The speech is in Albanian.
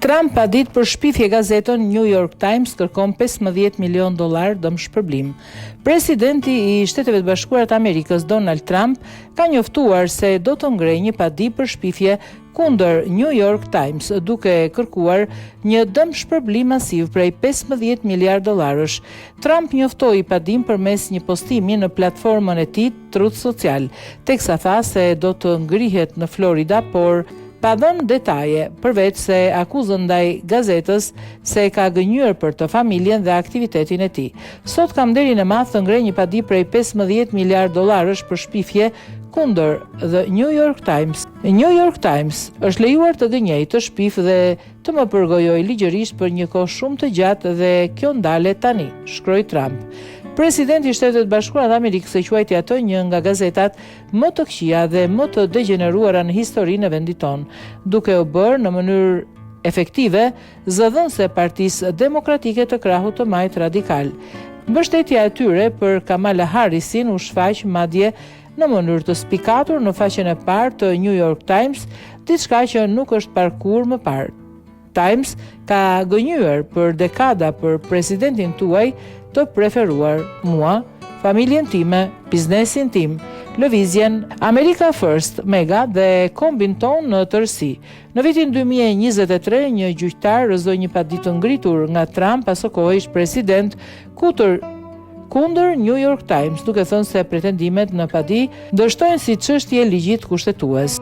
Trump pa ditë për shpifje gazetën New York Times kërkon $15 milion dëmshpërblim. Presidenti i Shteteve të Bashkuara të Amerikës Donald Trump ka njoftuar se do të ngrej një padi për shpifje kundër New York Times, duke kërkuar një dëmshpërblim masiv prej $15 miliardë. Trump njoftoi padin përmes një postimi në platformën e tij Truth Social, teksa tha se do të ngrihet në Florida, por pa dhënë detaje, përveç se akuzën ndaj gazetës se ka gënjur për të familjen dhe aktivitetin e tij. Sot kam derin e madh të ngrej një padi prej $15 miliardë për shpifje kundër The New York Times. New York Times është lejuar të gënjej, të shpif dhe të më përgojoj ligjërisht për një kohë shumë të gjatë dhe kjo ndalet tani, shkroi Trump. Presidenti i Shtetet Bashkuara të Amerikës e quajti atë një nga gazetat më të këqija dhe më të degeneruara në historinë e vendit tonë, duke u bërë në mënyrë efektive zëdhënëse e Partisë Demokratike të krahut të majt radikal. Mbështetja e tyre për Kamala Harrisin u shfaq madje në mënyrë të spikatur në faqen e parë të New York Times, diçka që nuk është parë kurrë më parë. Times ka gënjur për dekada për presidentin tuaj të preferuar, mua, familjen time, biznesin tim, lëvizjen America First, Mega dhe kombin ton në tërësi. Në vitin 2023, një gjyqtar rrëzoi një padi të ngritur nga Trump pas së kohë ish president kundër New York Times, duke thënë se pretendimet në padi dështojnë si çështje ligjit kushtetues.